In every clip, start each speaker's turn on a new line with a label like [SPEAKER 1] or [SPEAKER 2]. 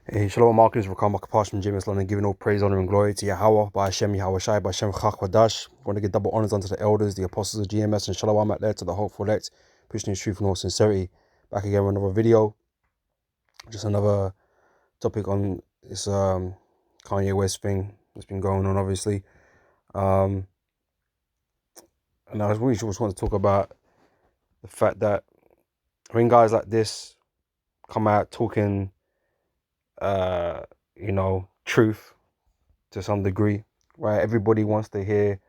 [SPEAKER 1] Hey, Shalom Marcus, Rakam Makapash from James London, giving all praise, honor, and glory to Yahweh, by Hashem, Yahweh Shai, by Hashem Chachwadash. I want to give double honors unto the elders, the apostles of GMS, and Shalom out there to the hopeful elect, preaching his truth and all sincerity. Back again with another video, just another topic on this Kanye West thing that's been going on, obviously. And I really just want to talk about the fact that when guys like this come out talking, truth to some degree, right? Everybody wants to hear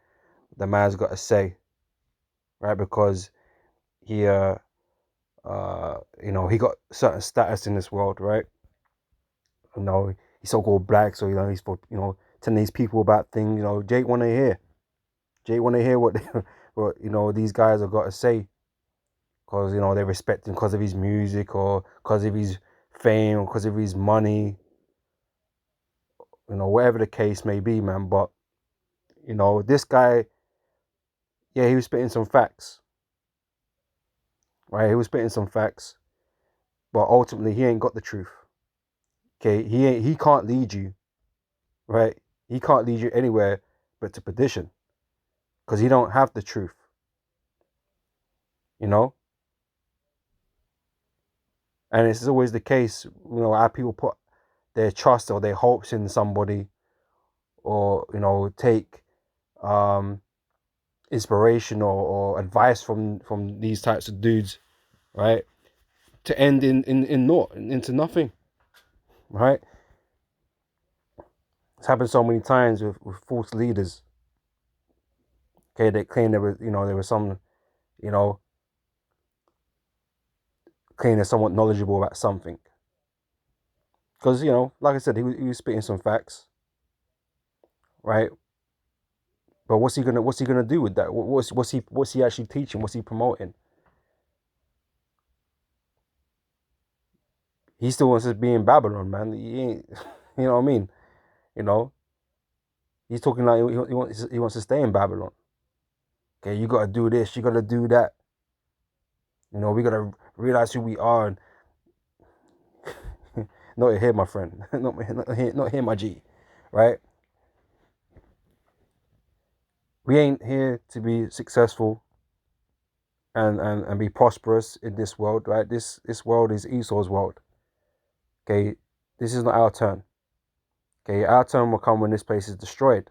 [SPEAKER 1] the man's got to say, right? Because he, he got certain status in this world, right? He's so-called black, so he's for telling these people about things. Jake want to hear. Jake want to hear what what these guys have got to say, because they respect him because of his music or because of his fame or because of his money. Whatever the case may be, man. But this guy, yeah, he was spitting some facts, right? He was spitting some facts, but ultimately he ain't got the truth. Okay, he can't lead you, right? He can't lead you anywhere but to perdition, because he don't have the truth. And it's always the case. How people put their trust or their hopes in somebody, or take um inspiration or advice from these types of dudes, right? To end in naught, into nothing, right? It's happened so many times with false leaders. Okay, they claim there was some, you know, claim they're somewhat knowledgeable about something. Because like I said, he was spitting some facts, right? But what's he gonna do with that? What's he actually teaching? What's he promoting? He still wants to be in Babylon, man. He ain't, you know what I mean? You know, he's talking like he wants to stay in Babylon. Okay, you gotta do this, you gotta do that. We gotta realize who we are. And not here, my friend. Not here, my G. Right? We ain't here to be successful and be prosperous in this world, right? This world is Esau's world. Okay, this is not our turn. Okay, our turn will come when this place is destroyed.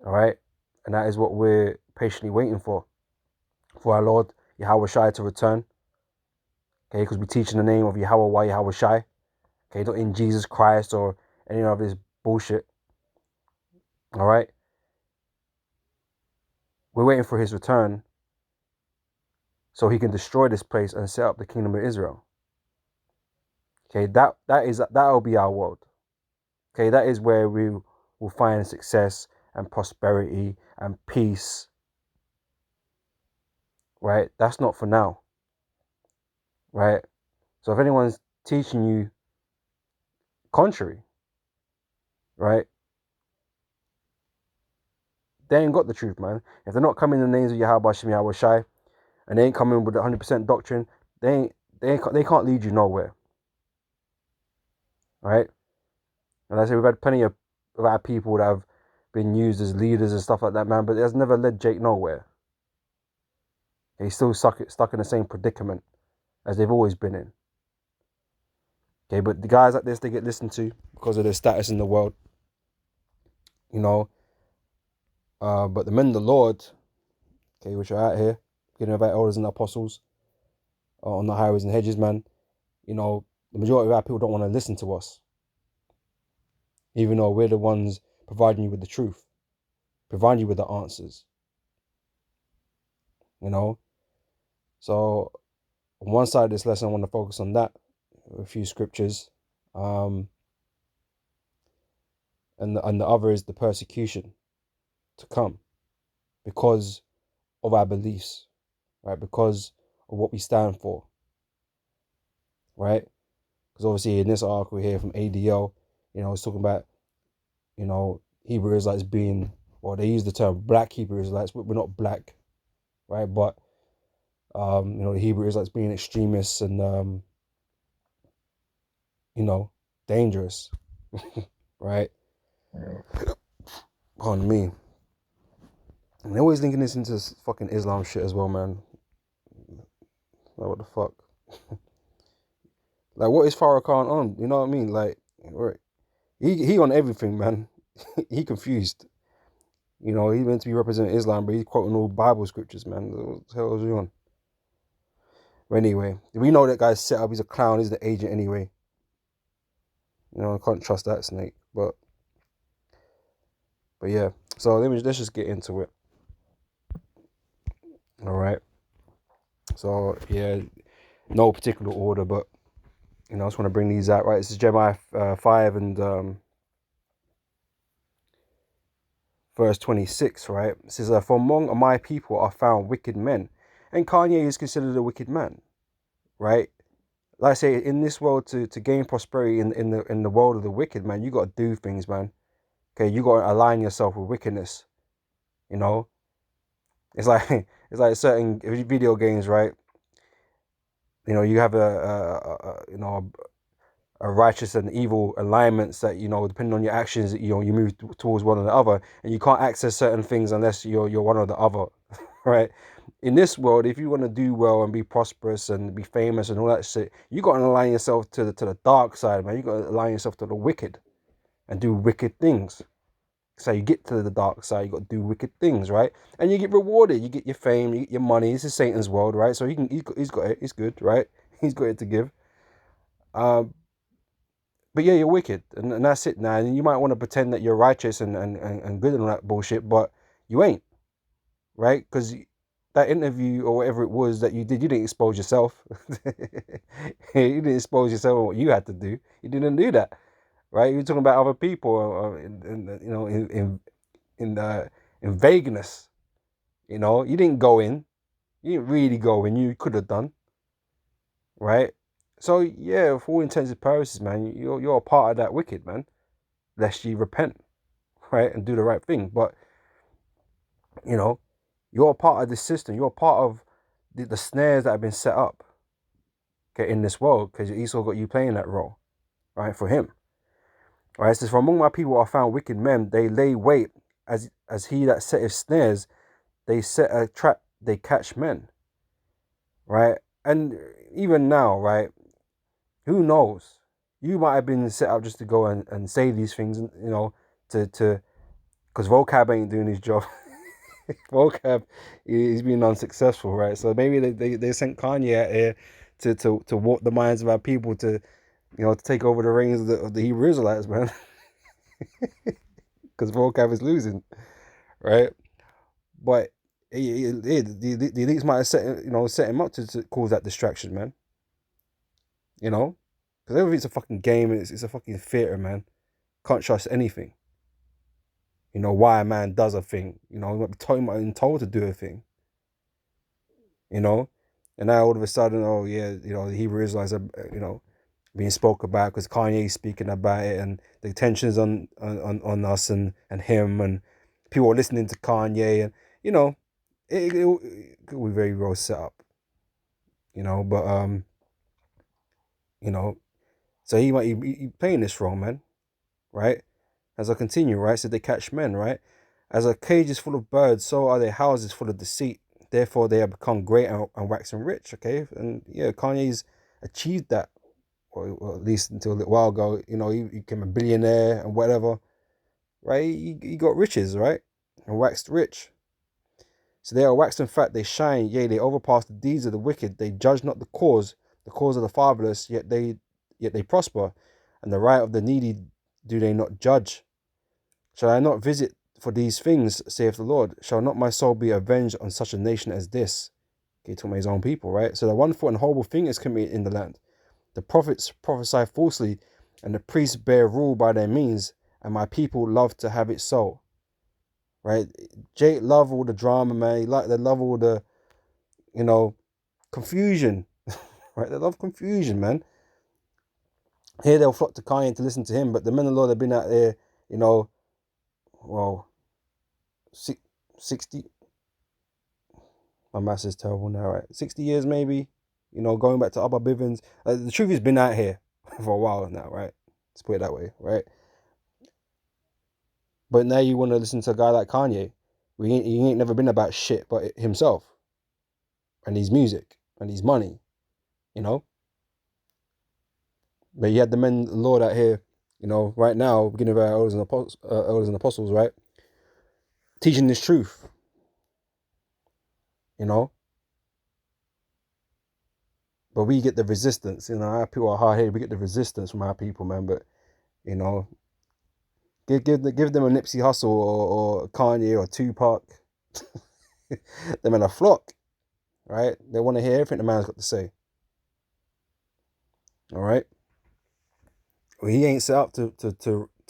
[SPEAKER 1] All right, and that is what we're patiently waiting for our Lord Yahweh Shai to return. Okay, because we teach in the name of Yahweh Yahweh Shai. Okay, not in Jesus Christ or any of this bullshit. All right, we're waiting for his return so he can destroy this place and set up the kingdom of Israel. Okay, that'll be our world. Okay, that is where we will find success and prosperity and peace. Right? That's not for now. Right? So if anyone's teaching you contrary, right, they ain't got the truth, man. If they're not coming in the names of Yahweh Shem Yahweh Shai, and they ain't coming with the 100% doctrine, they can't lead you nowhere. Right? And I say we've had plenty of our people that have been used as leaders and stuff like that, man, but it has never led Jake nowhere. He's still stuck in the same predicament as they've always been in. Okay, but the guys like this, they get listened to because of their status in the world. But the men of the Lord, okay, which are out here, getting about elders and apostles on the highways and hedges, man, the majority of our people don't want to listen to us. Even though we're the ones providing you with the truth, providing you with the answers. So on one side of this lesson, I want to focus on that, a few scriptures. And the other is the persecution to come because of our beliefs, right? Because of what we stand for, right? Because obviously in this article here from ADL, it's talking about, Hebrew Israelites being, or they use the term black Hebrew Israelites. We're not black, right? But, the Hebrew Israelites being extremists and, dangerous, right? Pardon me. And they're always linking this into fucking Islam shit as well, man. Like, what the fuck? Like, what is Farrakhan on? You know what I mean? Like, he on everything, man. He confused. He meant to be representing Islam, but he's quoting all Bible scriptures, man. What the hell is he on? But anyway, we know that guy's set up. He's a clown. He's the agent anyway. I can't trust that snake. But yeah. So let's just get into it. All right. So yeah, no particular order, but I just want to bring these out. Right. This is Jeremiah 5 and verse 26. Right. It says, "For among my people are found wicked men," and Kanye is considered a wicked man. Right. Like I say, in this world, to gain prosperity in the world of the wicked, man, you got to do things, man. Okay, you got to align yourself with wickedness. It's like certain video games, right? You have a righteous and evil alignments that depending on your actions, you move towards one or the other, and you can't access certain things unless you're one or the other, right? In this world, if you want to do well and be prosperous and be famous and all that shit, you got to align yourself to the dark side, man. You got to align yourself to the wicked and do wicked things. So you get to the dark side, you got to do wicked things, right? And you get rewarded. You get your fame, you get your money. This is Satan's world, right? So he's got it. He's good, right? He's got it to give. But yeah, you're wicked, and that's it now. And you might want to pretend that you're righteous and good and all that bullshit, but you ain't, right? Because that interview or whatever it was that you did, you didn't expose yourself. You didn't expose yourself on what you had to do. You didn't do that, right? You're talking about other people, in vagueness. You didn't go in. You didn't really go in. You could have done, right? So yeah, for all intents and purposes, man, you're a part of that wicked, man. Lest you repent, right, and do the right thing. But you're a part of this system. You're a part of the snares that have been set up, okay, in this world, because Esau got you playing that role, right, for him. Right, it says, "For among my people are found wicked men. They lay wait as he that setteth snares. They set a trap. They catch men." Right, and even now, right, who knows? You might have been set up just to go and say these things, to because vocab ain't doing his job. Vocab is being unsuccessful, right? So maybe they sent Kanye out here to warp the minds of our people to to take over the reins of the Hebrew Israelites, man. Because vocab is losing, right? But the elites might have set him up to cause that distraction, man. Because everything's a fucking game. It's a fucking theater, man. Can't trust anything. Why a man does a thing. He might be told to do a thing. And now all of a sudden, oh yeah, the Hebrew Israelites are, being spoke about because Kanye's speaking about it, and the tensions on us and him, and people are listening to Kanye, and it could be very well set up, but so he might be playing this wrong, man, right? As I continue, right, so they catch men, right? As a cage is full of birds, so are their houses full of deceit. Therefore, they have become great and waxing rich, okay? And yeah, Kanye's achieved that, or at least until a little while ago. He became a billionaire and whatever, right? He got riches, right? And waxed rich. So they are waxed in fat, they shine, yea, they overpass the deeds of the wicked. They judge not the cause of the fatherless, yet they prosper. And the right of the needy do they not judge. Shall I not visit for these things, saith the Lord? Shall not my soul be avenged on such a nation as this? Okay, talking about his own people, right? So the wonderful and horrible thing is committed in the land. The prophets prophesy falsely, and the priests bear rule by their means, and my people love to have it so. Right? Jake love all the drama, man. They love all the, confusion. Right? They love confusion, man. Here they'll flock to Kanye to listen to him, but the men of the Lord have been out there, well, 60, my maths is terrible now, right? 60 years maybe, going back to Abba Bivens. The truth has been out here. for a while now, right? Let's put it that way, right? But now you want to listen to a guy like Kanye. He ain't never been about shit but himself and his music and his money, you know? But you had the men, the Lord out here, you know, right now, beginning of our elders and apostles, right? Teaching this truth, you know? But we get the resistance, you know, our people are hard headed, we get the resistance from our people, man. But, you know, give them a Nipsey Hussle or Kanye or Tupac. Them in a flock, right? They want to hear everything the man's got to say. All right. Well, he ain't set up to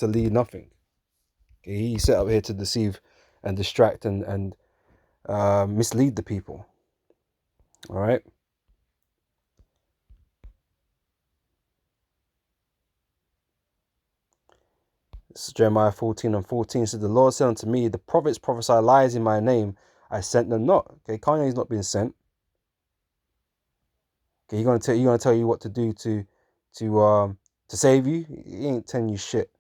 [SPEAKER 1] lead nothing. Okay? He's set up here to deceive and distract and mislead the people. All right. This is Jeremiah 14:14. It says, the Lord said unto me, the prophets prophesy lies in my name. I sent them not. Okay, Kanye's not been sent. Okay, he gonna tell you what to do to save you. He ain't telling you shit.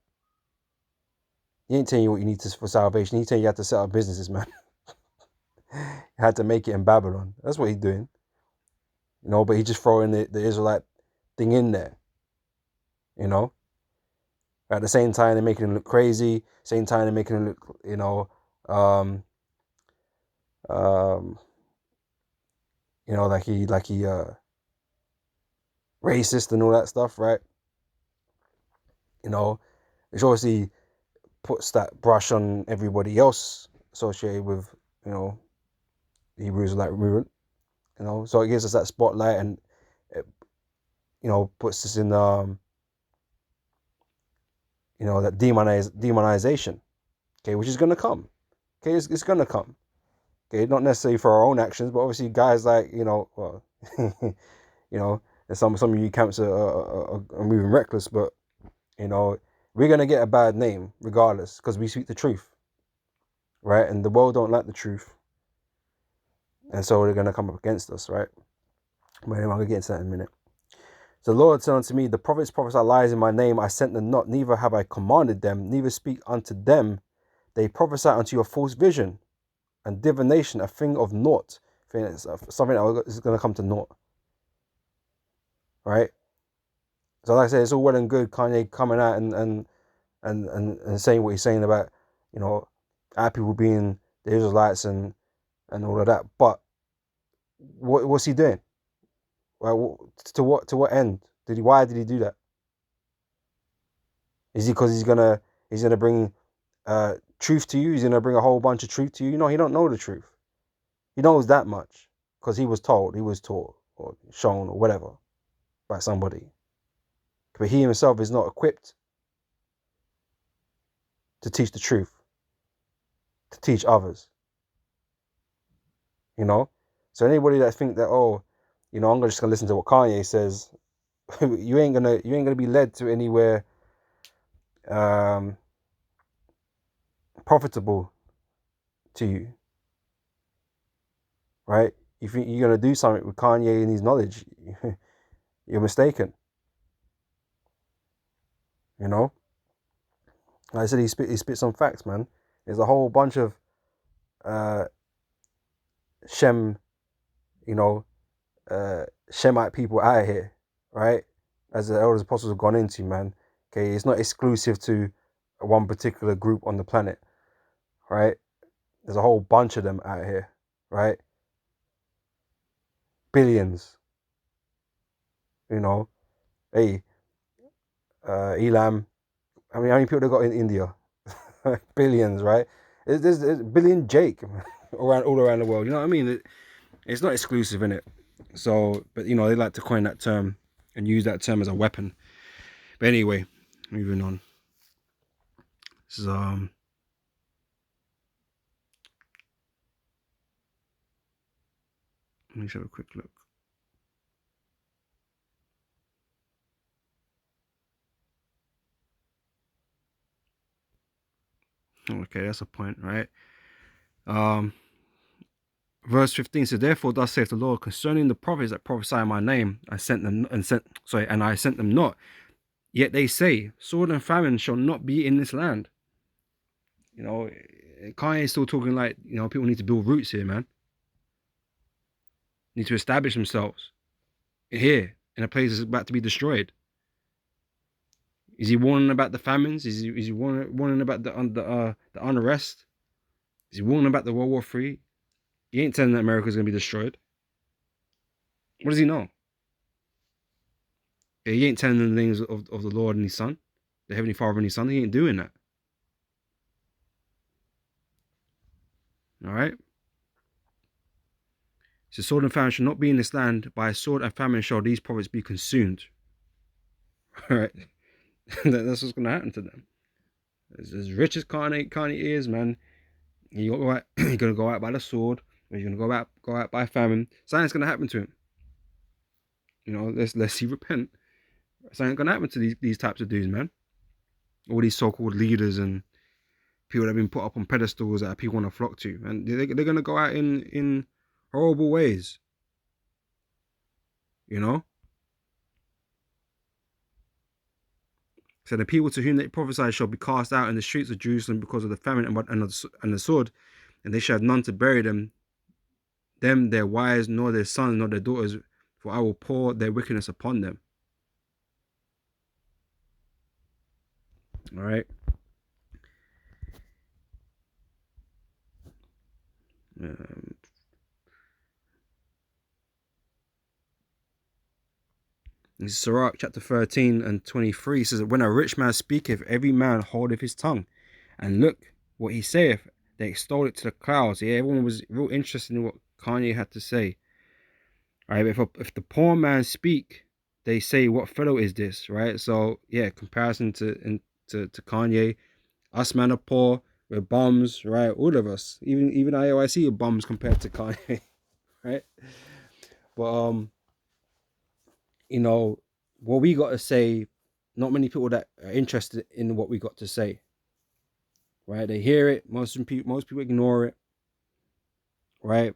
[SPEAKER 1] He ain't telling you what you need for salvation. He telling you have to set up businesses, man. You had to make it in Babylon. That's what he's doing. You know, but he just throwing the Israelite thing in there. You know, at the same time they're making him look crazy. Same time they're making him look, you know, you know, like he racist and all that stuff, right? You know, which obviously puts that brush on everybody else associated with, you know, the Hebrew Israelite movement. You know, so it gives us that spotlight and it, you know, puts us in you know, that demonization, okay, which is gonna come. Okay, it's gonna come. Okay, not necessarily for our own actions, but obviously guys like, you know, well, you know, and some of you camps are moving reckless, but you know, we're gonna get a bad name regardless because we speak the truth, right? And the world don't like the truth, and so they're gonna come up against us, right? But anyway, I'm gonna get into that in a minute. The Lord said unto me, the prophets prophesy lies in my name. I sent them not, neither have I commanded them, neither speak unto them. They prophesy unto you a false vision and divination, a thing of naught. Something that is going to come to naught. Right? So like I said, it's all well and good Kanye coming out and saying what he's saying about, you know, our people being the Israelites and all of that. But what's he doing? Well, to what end? Why did he do that? Is he because he's gonna bring truth to you? He's gonna bring a whole bunch of truth to you? No, he don't know the truth. He knows that much because he was told, he was taught or shown or whatever by somebody. But he himself is not equipped to teach the truth, to teach others. You know? So anybody that think that, oh, you know, I'm just gonna listen to what Kanye says, you ain't gonna be led to anywhere profitable to you. Right? You think you're gonna do something with Kanye and his knowledge, you're mistaken. You know? Like I said, he spit some facts, man. There's a whole bunch of Shem, you know, Shemite people out here, right? As the elders apostles have gone into, man. Okay, it's not exclusive to one particular group on the planet, right? There's a whole bunch of them out here, right? Billions, you know. Hey, Elam, how many people they got in India? Billions, right? There's billion Jake all around the world. You know what I mean? It's not exclusive in it. So, but you know, they like to coin that term and use that term as a weapon. But anyway, moving on. This is let me show a quick look. Okay, that's a point, right? Verse 15 says, therefore thus saith the Lord concerning the prophets that prophesy in my name, I sent them not, Yet they say, sword and famine shall not be in this land. You know, Kanye's still talking like, you know, people need to build roots here, man. Need to establish themselves here in a place that's about to be destroyed. Is he warning about the famines? Is he warning about the unrest? Is he warning about the World War III? He ain't telling that America's gonna be destroyed. What does he know? He ain't telling them the names of the Lord and His Son, the Heavenly Father and His Son. He ain't doing that. All right. So sword and famine shall not be in this land. By sword and famine shall these prophets be consumed. All right. That's what's gonna happen to them. As rich as Kanye is, man, you're gonna go out by the sword, or you're gonna go out by famine. Something's gonna happen to him. You know, let's see repent. Something's gonna happen to these types of dudes, man. All these so-called leaders and people that have been put up on pedestals that people want to flock to, and they're gonna go out in horrible ways. You know. So the people to whom they prophesy shall be cast out in the streets of Jerusalem because of the famine and the sword, and they shall have none to bury them, their wives, nor their sons, nor their daughters, for I will pour their wickedness upon them. All right. In Sirach chapter 13 and 23 says that when a rich man speaketh, every man holdeth his tongue, and look what he saith, they extol it to the clouds. Yeah, everyone was real interested in what Kanye had to say. All right, if the poor man speak, they say, "What fellow is this?" Right. So yeah, comparison to Kanye, us man are poor, we're bums, right? All of us, even IOIC are bums compared to Kanye, right? But you know, what we got to say, not many people that are interested in what we got to say, right? They hear it, most people ignore it, right?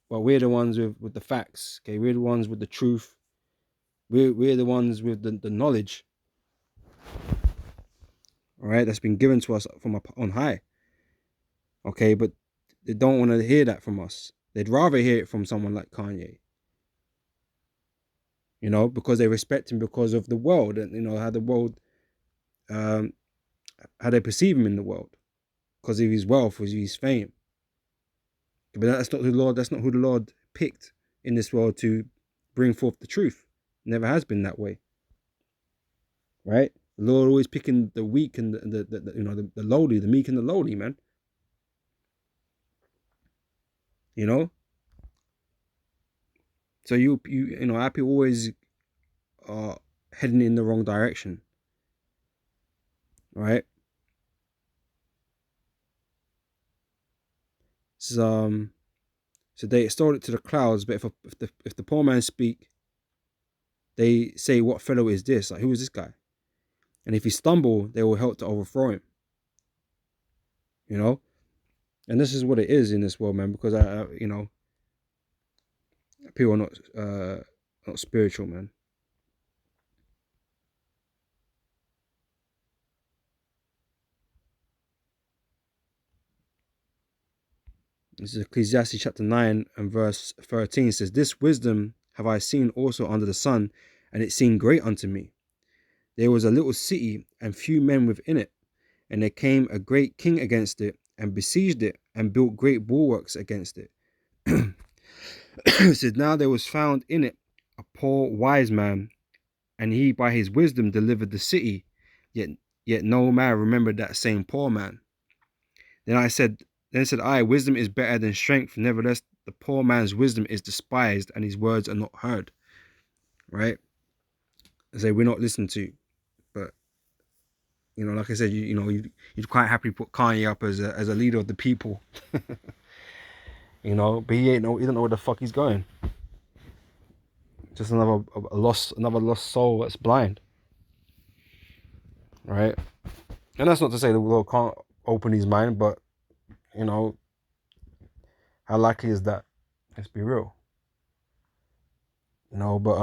[SPEAKER 1] But we're the ones with the facts, okay? We're the ones with the truth. We're the ones with the knowledge, all right? That's been given to us from up on high, okay? But they don't want to hear that from us. They'd rather hear it from someone like Kanye, you know, because they respect him because of the world and, you know, how the world, how they perceive him in the world because of his wealth, because of his fame. But that's not who the Lord picked in this world to bring forth the truth. Never has been that way. Right? The Lord always picking the weak and the lowly, the meek and the lowly, man. You know? So you know, our people always are heading in the wrong direction. Right? So they extol it to the clouds, but if the poor man speak, they say, "What fellow is this? Like, who is this guy?" And if he stumble, they will help to overthrow him. You know? And this is what it is in this world, man, because you know, people are not spiritual, man. This is Ecclesiastes chapter 9 and verse 13. It says, "This wisdom have I seen also under the sun, and it seemed great unto me. There was a little city, and few men within it, and there came a great king against it, and besieged it, and built great bulwarks against it." It says, "Now there was found in it a poor wise man, and he by his wisdom delivered the city, yet no man remembered that same poor man. Then said I, wisdom is better than strength. Nevertheless, the poor man's wisdom is despised, and his words are not heard." Right? I say we're not listened to, but you know, like I said, you'd quite happily put Kanye up as a leader of the people. You know, but he don't know where the fuck he's going. Just another lost soul that's blind. Right? And that's not to say the Lord can't open his mind, but you know, how likely is that? Let's be real. You know, but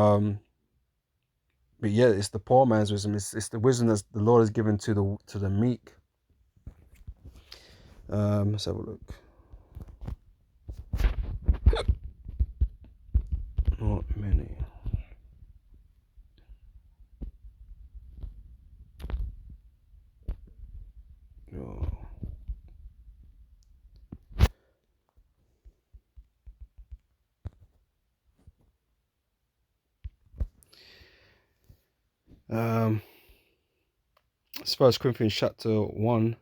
[SPEAKER 1] But yeah, it's the poor man's wisdom. It's the wisdom that the Lord has given to the meek. Let's have a look. Not many. Oh. It's 1 Corinthians chapter 1,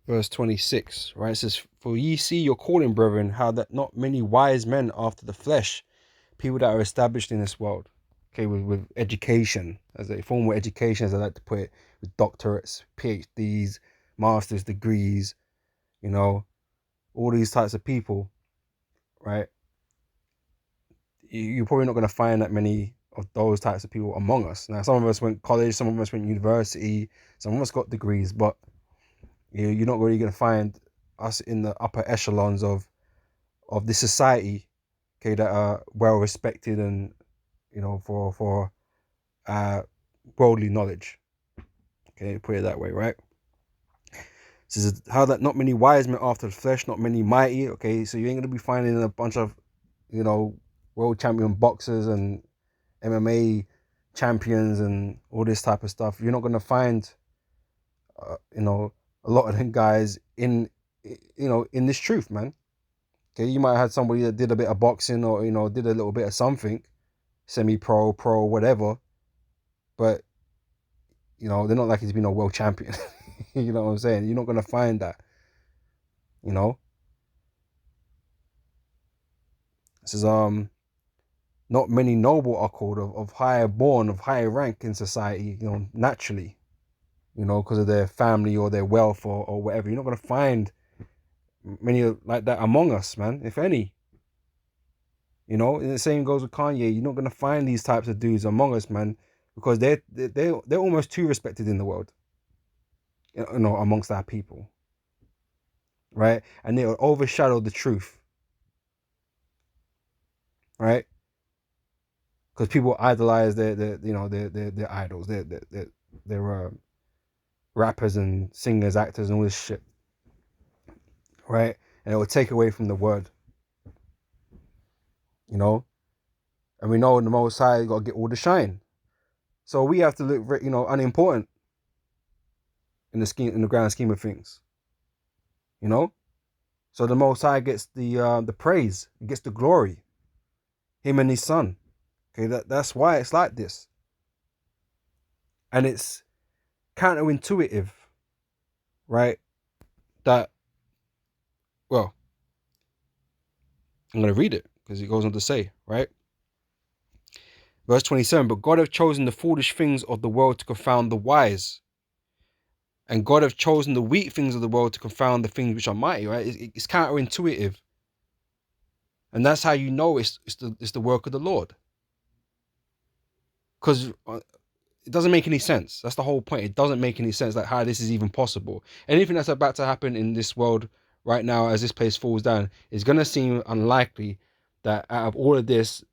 [SPEAKER 1] verse 26, right? It says, "For ye see your calling, brethren, how that not many wise men after the flesh, people that are established in this world, okay, with education, as a formal education, as I like to put it, with doctorates, PhDs, master's degrees, you know, all these types of people, right? You're probably not going to find that many of those types of people among us. Now, some of us went college, some of us went university, some of us got degrees, but you're not really going to find us in the upper echelons of this society, okay, that are well respected and for worldly knowledge. Okay, put it that way, right? This is how that not many wise men after the flesh, not many mighty. Okay, so you ain't gonna be finding a bunch of world champion boxers and MMA champions and all this type of stuff. You're not gonna find a lot of them guys in in this truth, man. Okay, you might have had somebody that did a bit of boxing or did a little bit of something, semi-pro, pro, whatever, but they're not likely to be no world champion. You know what I'm saying? You're not gonna find that. This is not many noble are called, of higher born, of higher rank in society, naturally, because of their family or their wealth or whatever. You're not gonna find many like that among us, man, if any. And the same goes with Kanye. You're not gonna find these types of dudes among us, man, because they're almost too respected in the world, amongst our people, right? And they'll overshadow the truth, right? Because people idolize their idols, their rappers and singers, actors, and all this shit, right? And it will take away from the word, and we know the Most High got to get all the shine, so we have to look, unimportant in the grand scheme of things, So the Most High gets the praise, gets the glory, him and his son. Okay, that's why it's like this, and it's counterintuitive, right? That, well, I'm going to read it because it goes on to say, right? Verse 27, "But God hath chosen the foolish things of the world to confound the wise. And God hath chosen the weak things of the world to confound the things which are mighty," right? It's counterintuitive. And that's how you know it's the work of the Lord. Because it doesn't make any sense. That's the whole point. It doesn't make any sense, like how this is even possible. Anything that's about to happen in this world right now as this place falls down is going to seem unlikely that out of all of this,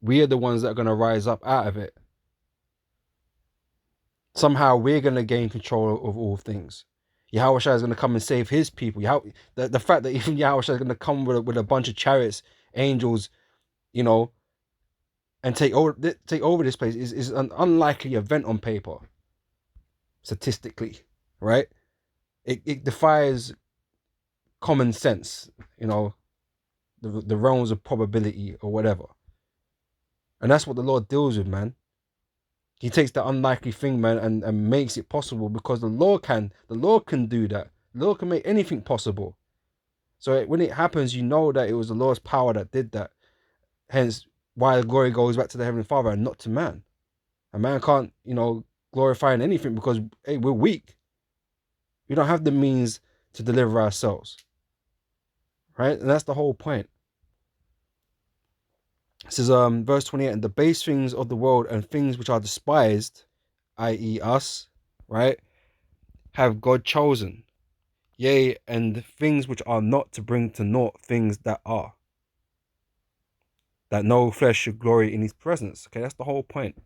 [SPEAKER 1] we are the ones that are going to rise up out of it. Somehow we're going to gain control of all things. Yahushua is going to come and save his people. The fact that even Yahushua is going to come with a bunch of chariots, angels, and take over this place is an unlikely event on paper, statistically, right? It defies common sense, the realms of probability or whatever. And that's what the Lord deals with, man. He takes the unlikely thing, man, and makes it possible, because the Lord can do that. The Lord can make anything possible. So when it happens, you know that it was the Lord's power that did that. Hence, why the glory goes back to the Heavenly Father and not to man. A man can't, glorify in anything because, hey, we're weak. We don't have the means to deliver ourselves. Right? And that's the whole point. It says, verse 28, "And the base things of the world and things which are despised," i.e. us, right, "have God chosen. Yea, and things which are not, to bring to naught things that are." that no flesh should glory in his presence. Okay, that's the whole point.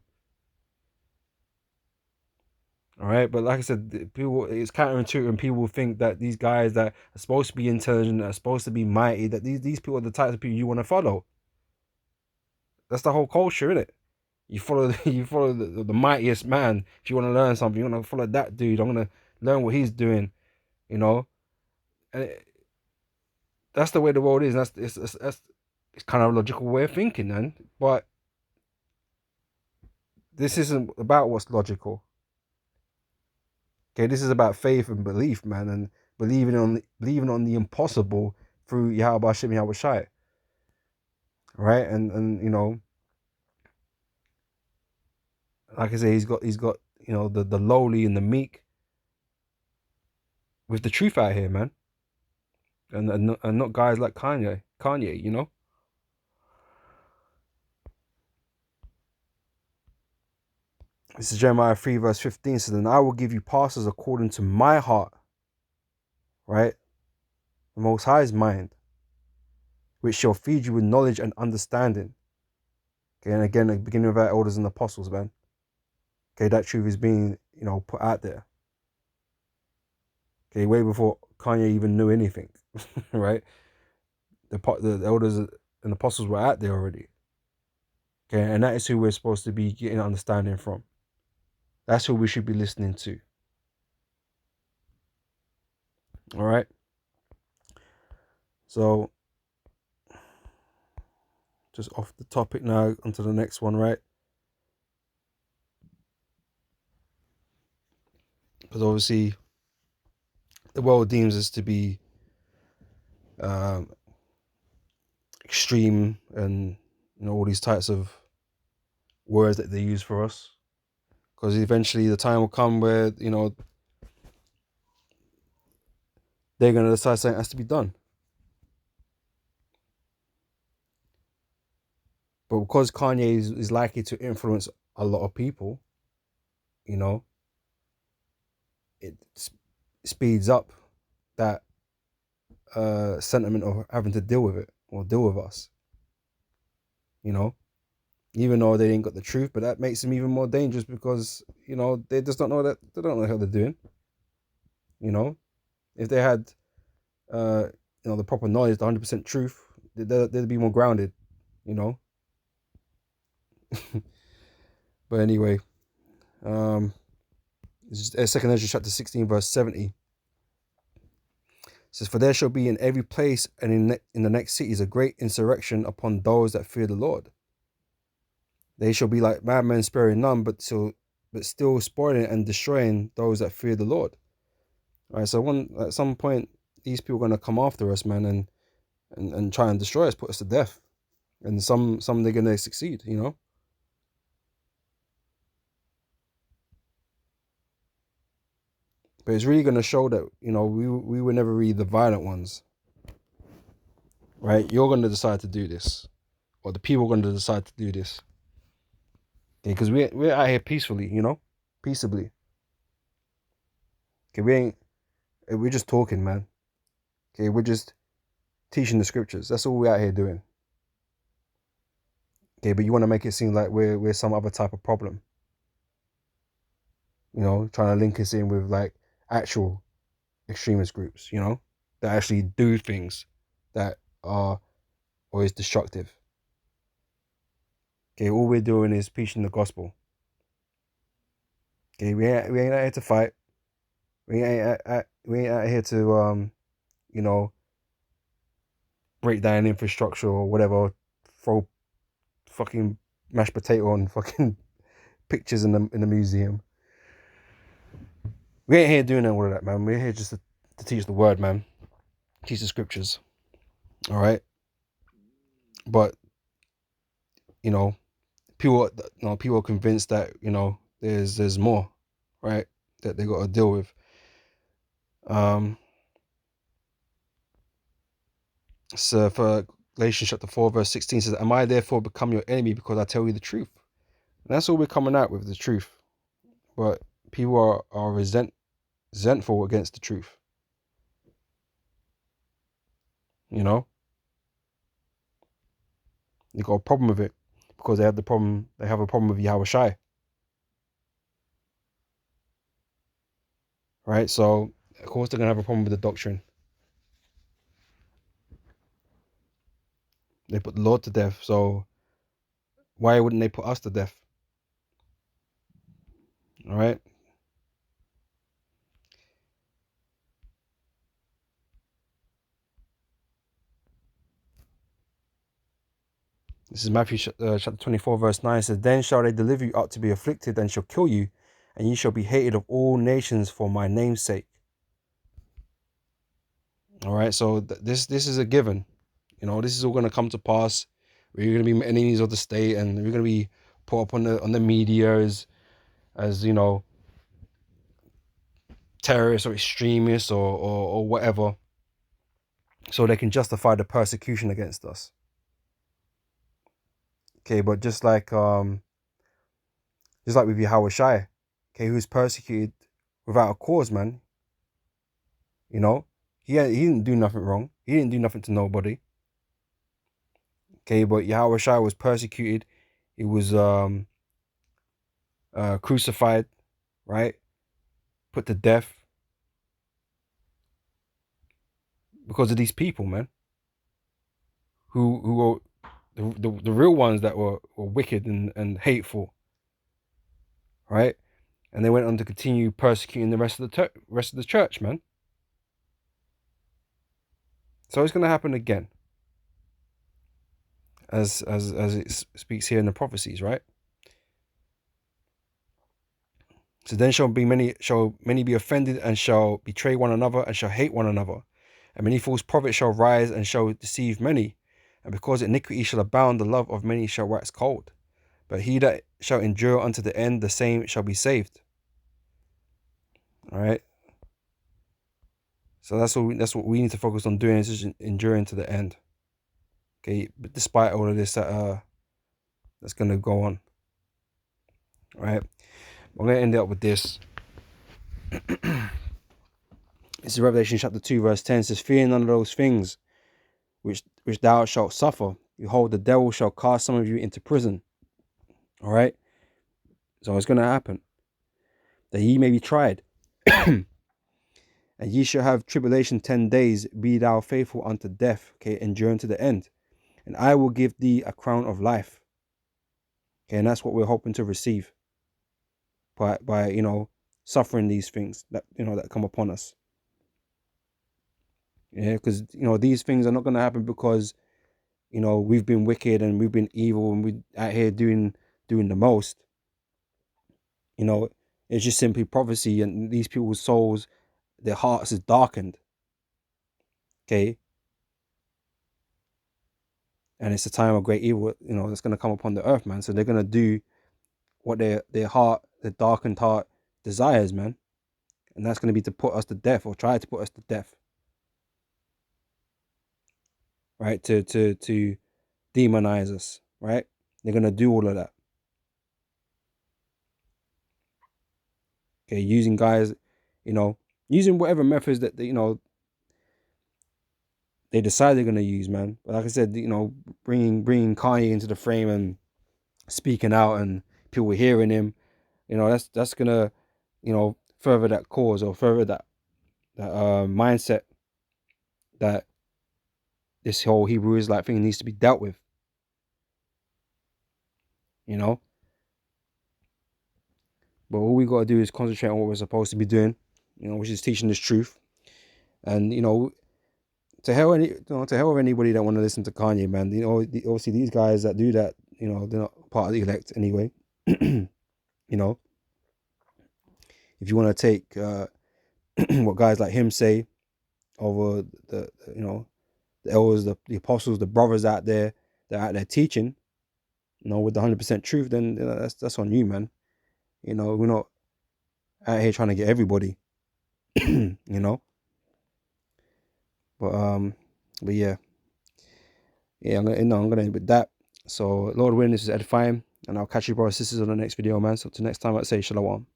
[SPEAKER 1] All right, but like I said, people, it's counterintuitive, and people think that these guys that are supposed to be intelligent, are supposed to be mighty, that these people are the types of people you want to follow. That's the whole culture, isn't it? You follow the mightiest man. If you want to learn something, you want to follow that dude. I'm gonna learn what he's doing, you know. And that's the way the world is. And it's kind of a logical way of thinking, man. But this isn't about what's logical. Okay, this is about faith and belief, man, and believing on the impossible through Yahweh Hashem Yahweh Shai. Right? And you know, like I say, he's got you know the lowly and the meek with the truth out here, man. And not guys like Kanye, you know. This is Jeremiah 3 verse 15. So then I will give you pastors according to my heart, right? The Most High's mind, which shall feed you with knowledge and understanding. Okay, and again, the beginning of our elders and apostles, man. Okay, that truth is being, you know, put out there. Okay, way before Kanye even knew anything, right? The elders and apostles were out there already. Okay, and that is who we're supposed to be getting understanding from. That's who we should be listening to. All right. So, just off the topic now, onto the next one, right? Because obviously, the world deems us to be extreme, and you know all these types of words that they use for us. Because eventually, the time will come where you know they're gonna decide something has to be done. But because Kanye is likely to influence a lot of people, you know, it speeds up that sentiment of having to deal with it or deal with us. You know, even though they ain't got the truth, but that makes them even more dangerous because you know they just don't know that they don't know how they're doing. You know, if they had you know the proper knowledge, the 100% truth, they'd be more grounded. You know. But anyway, Second Ezra chapter 16 verse 70. It says, "For there shall be in every place and in the next cities a great insurrection upon those that fear the Lord. They shall be like madmen, sparing none, but still spoiling and destroying those that fear the Lord." All right, so at some point, these people are going to come after us, man, and try and destroy us, put us to death. And some they're going to succeed, you know. But it's really going to show that, you know, we were never really the violent ones. Right? You're going to decide to do this. Or the people are going to decide to do this. Okay, because we're out here peacefully, you know? Peaceably. Okay, we're just talking, man. Okay, we're just teaching the scriptures. That's all we're out here doing. Okay, but you want to make it seem like we're some other type of problem. You know, trying to link us in with like actual extremist groups, you know, that actually do things that are always destructive. Okay, all we're doing is preaching the gospel. Okay, we ain't out here to fight. We ain't out here to you know, break down infrastructure or whatever, throw fucking mashed potato on fucking pictures in the museum. We ain't here doing all of that, man. We're here just to teach the word, man. Teach the scriptures. All right. But you know, people are convinced that you know there's more, right? That they got to deal with. So for Galatians chapter 4 verse 16 says, "Am I therefore become your enemy because I tell you the truth?" And that's all we're coming out with, the truth. But people are resentful against the truth. You know. They got a problem with it because they have a problem with Yahweh Shai. Right? So of course they're gonna have a problem with the doctrine. They put the Lord to death, so why wouldn't they put us to death? All right. This is Matthew chapter 24, verse 9. It says, Then shall they deliver you up to be afflicted, and shall kill you, and ye shall be hated of all nations for my name's sake. All right, so this is a given. You know, this is all going to come to pass. We're going to be enemies of the state, and we're going to be put up on the media as you know, terrorists or extremists or whatever, so they can justify the persecution against us. Okay, but just like with Yahweh Shai, okay, who's persecuted without a cause, man. You know, he didn't do nothing wrong. He didn't do nothing to nobody. Okay, but Yahweh Shai was persecuted. He was crucified, right? Put to death because of these people, man. Who were the real ones that were wicked and hateful, right? And they went on to continue persecuting the rest of the church, man. So it's gonna happen again, as it speaks here in the prophecies, right? So then shall many be offended, and shall betray one another, and shall hate one another. And many false prophets shall rise, and shall deceive many. And because iniquity shall abound, the love of many shall wax cold. But he that shall endure unto the end, the same shall be saved. All right. So that's what we need to focus on doing, is just enduring to the end. Okay, but despite all of this that's gonna go on. All right. I'm gonna end up with this. This is Revelation chapter 2, verse 10. It says, Fear none of those things which thou shalt suffer. Behold, the devil shall cast some of you into prison. All right. So it's gonna happen, that ye may be tried. And ye shall have tribulation 10 days. Be thou faithful unto death. Okay, enduring to the end. And I will give thee a crown of life. Okay, and that's what we're hoping to receive by you know, suffering these things that, you know, that come upon us. Yeah, because, you know, these things are not going to happen because, you know, we've been wicked and we've been evil and we out here doing the most. You know, it's just simply prophecy, and these people's souls, their hearts is darkened. Okay. And it's a time of great evil, you know, that's going to come upon the earth, man. So they're going to do what their darkened heart desires, man. And that's going to be to put us to death, or try to put us to death. Right? To demonize us, right? They're going to do all of that. Okay, using guys, you know, using whatever methods that they, you know, they decide they're going to use, man. But like I said, you know, bringing Kanye into the frame and speaking out and people hearing him, you know, that's going to, you know, further that cause, or further that mindset that this whole Hebrew Israelite thing needs to be dealt with. You know? But all we got to do is concentrate on what we're supposed to be doing, you know, which is teaching this truth. And, you know, to hell with anybody that want to listen to Kanye, man. You know, obviously these guys that do that, you know, they're not part of the elect anyway. You know, if you want to take what guys like him say over the you know, the elders, the apostles, the brothers out there that are out there teaching, you know, with the 100% truth, then, you know, that's on you, man. You know, we're not out here trying to get everybody, you know. But yeah, I'm gonna end with that. So Lord willing, this is edifying, and I'll catch you brothers and sisters on the next video, man. So till next time, I'd say shalom.